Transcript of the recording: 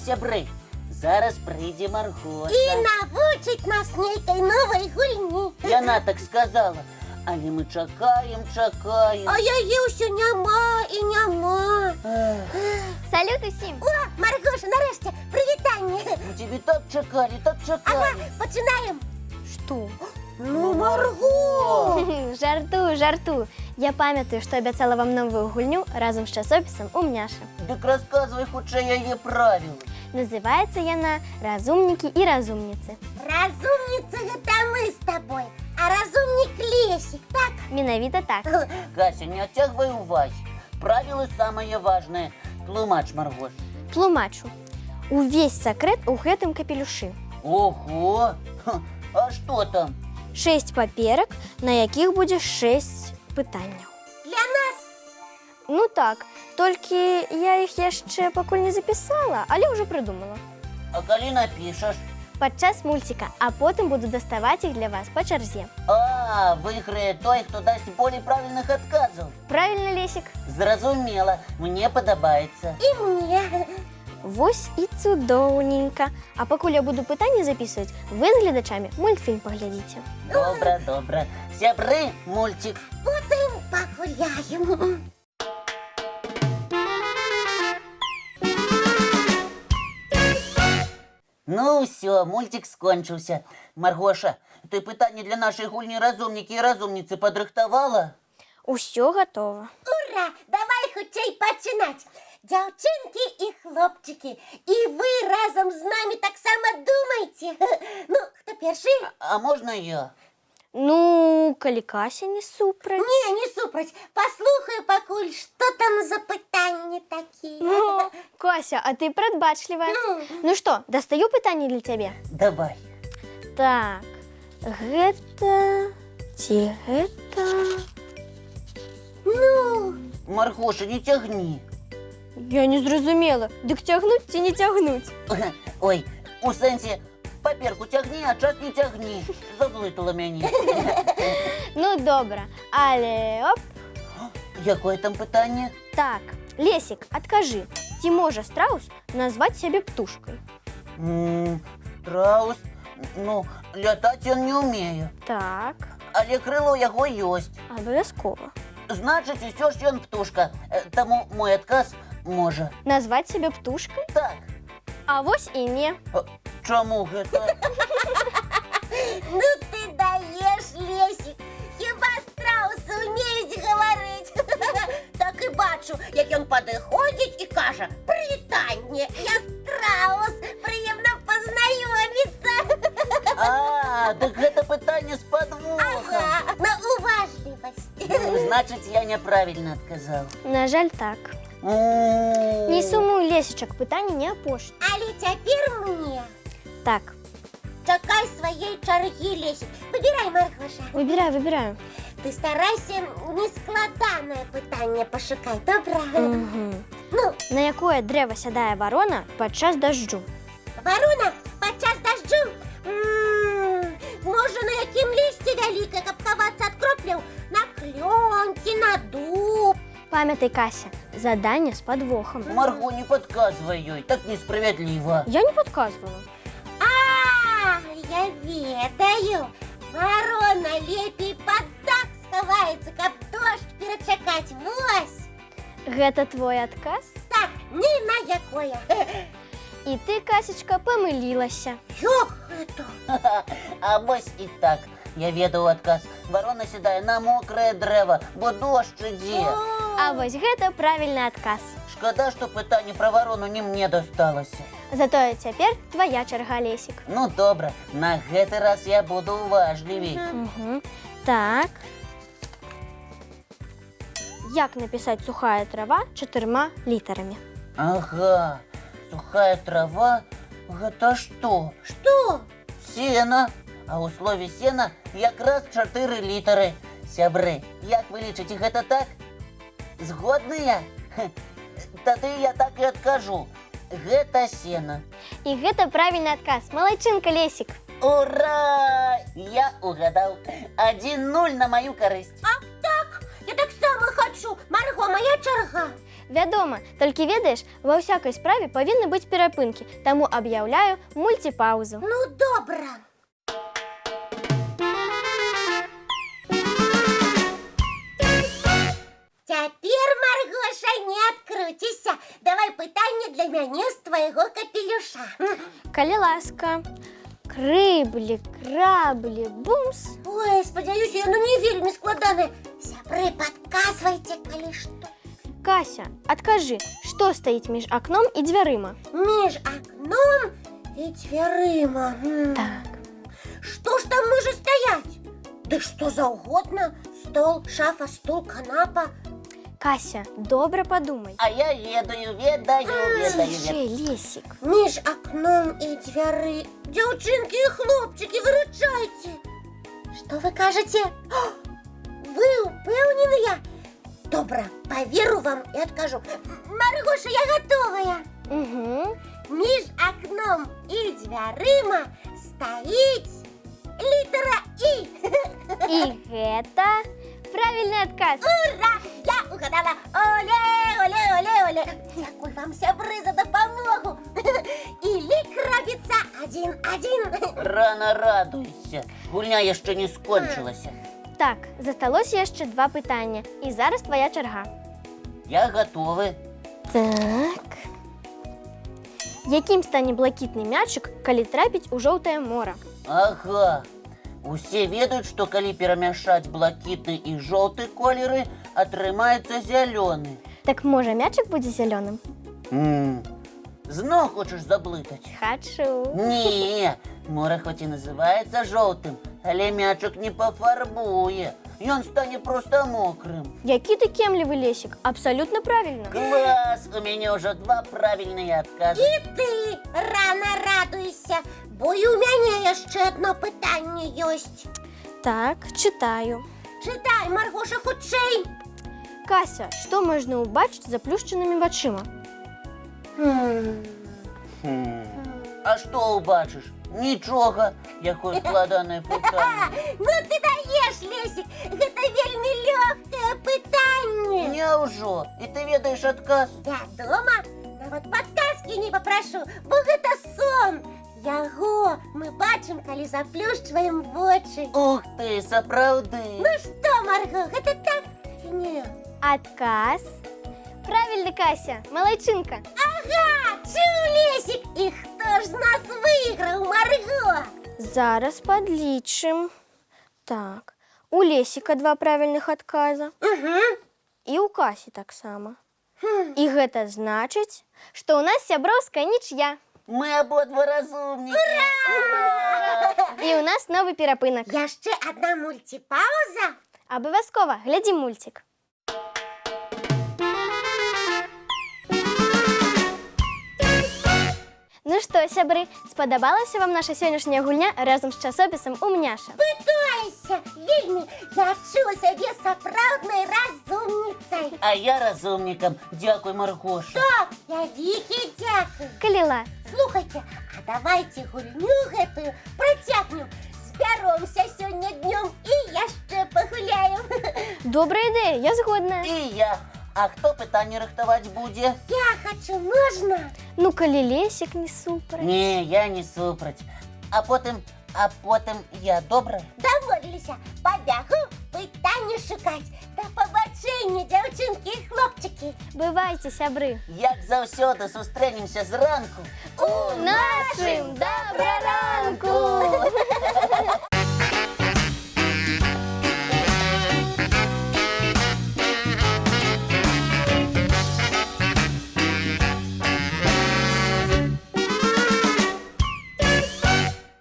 сябры, зараз прыйдзе Маргоша. І навучыць нас нейкай новай гульні. Яна так сказала. Але мы чакаем. А яе ўсё няма і няма. Салют усім! О, Маргоша, нарэшце, прывітанне. Мы тебе так чакалі. Ага, пачынаем. Што? Ну, Марго! Жартую. Я памятаю, што абяцала вам новую гульню разам з часопісам «Умняша». Дык расказвай хутчэй яе правілы. Называецца яна «Разумнікі і разумніцы». Разумніца гэта мы з табой, а разумнік Лесік, так? Менавіта так. Кася, не адцягвай увагі. Правілы самае важнае. Тлумач, Маргош. Тлумачу. Увесь сакрэт у гэтым капелюшы. Ого! А што там? 6 паперак, на якіх будзе 6 пытанняў. Для нас? Ну так, толькі я іх яшчэ пакуль не запісала, але ўжо прыдумала. А калі напішаш? Падчас мульціка, а потым буду даставаць іх для вас па чарзе. А, выйграе той, хто дасць болей правільных адказаў. Правільна, Лесік? Зразумела, мне падабаецца. І мне. Вось і цудоўненька. А пакуль я буду пытанні запісваць, вы з гледачамі мультфільм паглядзіце. Добра. Сябры, мульцік. Потым пагуляем. Ну ўсё, мультик скончыўся. Маргоша, ты пытанне для нашай гульні разумнікі і разумніцы падрыхтавала? Усё гатова. Ура! Давай хутчэй пачынаць. Дзяўчынкі і хлопчыкі, і вы разам з намі таксама думайце. Ну, хто першы? А можна я? Ну, калі Кася не супраць. Не супраць. Паслухаю пакуль, што там за пытанні такія. Ну, Кася, а ты прадбачлівая. Ну што, дастаю пытанне для цябе? Давай. Так, гэта... Ці гэта... Ну, Маргоша, не цягні. Я не зразумела. Дык цягнуць ці не цягнуць? Ой, у сэнсе, паперку цягні, а час не цягні. Заблытала мяне. Ну, добра, але оп. Якое там пытанне? Так, Лесік, адкажы, ці можа страус назваць сябе птушкай? Страус? Ну, лятаць ён не ўмее. Так, Але крыло ў яго ёсць. абавязкова. Значыць, усё ж ён птушка. Таму мой адказ можа. Назваць сябе птушкай? Так. А вось і не. Чаму гэта? ну ты даеш, Лесік. Хіба страусы умеюць гаварыць? Так і бачу, як ён падыходзіць і кажа: «Прывітанне, я страус, прыемна пазнаёміцца». А, так гэта пытанне з падвохам. Ага, на уважлівасць. Значыць, я няправільна адказаў. На жаль, так. Не сумуй, Лесічак, пытанне не апошняе. Але цяпер мне. Так, Чакай сваёй чаргі, Лесік. Выбірай, Маргоша. выбіраю. Ты старайся нескладанае пытанне пашукай, добра? Ну, На якое дрэва сядае варона падчас дажджу? варона падчас дажджу? Можа, на якім лісці вялікае, каб хавацца ад кропляў? На клён ці на дуб? Памятай, Кася, заданне з падвохам. Марго, не падказвай ёй, так несправядліва. Я не падказвала. Я ведаю. Варона лепей пад дах схаваецца, каб дождж перачакаць. Вось. Гэта твой адказ? Так, ні на якое. І ты, Касечка, памылілася. Як гэта? А вось і так. Я ведаў адказ. Варона сядае на мокрае дрэва, бо дождж ідзе. А вось гэта правільны адказ. Шкада, што пытанне пра варону не мне дасталася. Затое цяпер твая чарга, Лесік. Ну, добра, на гэты раз я буду уважлівей. Так. Як напісаць сухая трава 4 літарамі? Ага, сухая трава – гэта што? Што? Сена. А ў слове сена якраз 4 літары. Сябры, як вы лічыце, гэта так? Згодныя? Тады я так і адкажу. Гэта сена. І гэта правільны адказ. Малайчынка, Лесік. Ура! Я угадаў. 1-0 на маю карысць. А так, я таксама хачу. Марго, моя чарга. Вядома, толькі ведаеш, ва ўсякай справе павінны быць перапынкі, таму аб'яўляю мульціпаўзу. Ну, добра. Цяпер, Маргоша, не адкруціся. Давай пытанне для мяне з твайго капелюша. Калі ласка. Крыблі, краблі, бумс. Ой, спадзяюся, яно не вельмі складанае. Сябры, падказвайце, калі што. Кася, адкажы, што стаіць між акном і дзвярыма? Між акном і дзвярыма. Так. Што ж там можа стаяць? Ды што заўгодна. Стол, шафа, стул, канапа. Кася, добра падумай. А я ведаю. Лесік. Між акном і дзвяры. Дзяўчынкі і хлопчыкі, выручайце. Што вы кажаце? Вы упэўненыя? Добра, паверу вам і адкажу. Маргоша, я гатовая. Угу. Між акном і дзвярыма стаіць літара І. І гэта правільны адказ. Ура! Я угадала! Оле, оле, оле, оле! Дзякуй вам, сябры, за дапамогу! І лік робіцца 1-1. Рано радуйся. Гульня яшчэ не скончылася. Так, засталося яшчэ 2 пытання. І зараз твоя чарга. Я гатовы. Так. Якім стане блакітны мячык, калі трапіць у жоўтае мора? Ага. Усе ведаюць, што калі перамяшаць блакітны і жоўты колеры, атрымаецца зялёны. Так можа мячык будзе зялёным? Зноў хочаш заблытаць? Хачу. Не, море хоць і называецца жоўтым, але мячык не пафарбуе. Ён стане проста мокрым. Які ты кемлівы, Лесік? Абсалютна правільна. Клас! У мяне ўжо 2 правільныя адказы. І ты рано радуйся, бо і ў мяне яшчэ одно пытанне ёсць. Так, чытаю. Чытай, Маргоша, хутчэй. Кася, што можна ўбачыць заплюшчанымі вачыма? А што ўбачыш? Нічога, якое складанае пытанне. Ну ты даеш, Лесік, гэта вельмі лёгкае пытанне. Няўжо? І ты ведаеш адказ? Вядома, нават падказкі не папрашу, бо гэта сон. Яго мы бачым, калі заплюшчваем вочы. Ух ты, сапраўды. Ну што, Марго, гэта так ці не? Адказ. Правільна, Кася, малайчынка. Ага, чуў, Лесік, і хто ж з нас выйграў, Марго? Зараз падлічым. Так, у Лесіка 2 правільных адказа. І ў Касі таксама. І гэта значыць, што ў нас сяброўская нічыя. Мы абодва разумнікі. І ў нас новы перапынак. Яшчэ адна мульціпаўза? Абавязкова, глядзі мульцік. Ну што, сябры, спадабалася вам наша сённяшняя гульня разам з часопісам «Умняша»? Пытайся, вельмі, я адчула сябе сапраўднай разумніцай. А я разумнікам. Дзякуй, Маргоша. Так, вялікі дзякуй. Калі ласка. Слухайте, а давайте гульню гэтую працягнем. Збяромся сёння днём і яшчэ пагуляем. Добрая ідэя, я згодная. І я. А хто пытанне рыхтаваць будзе? Я хочу, можна? Ну, калі Лесік не супраць. Не, я не супраць. А потым я, добра? Дамовіліся, пабягу пытанне шукаць. Да пабачэння, дзяўчынкі і хлопчыкі. Бывайце, сябры. Як заўсёды сустрэнемся зранку. У нашым добраранку!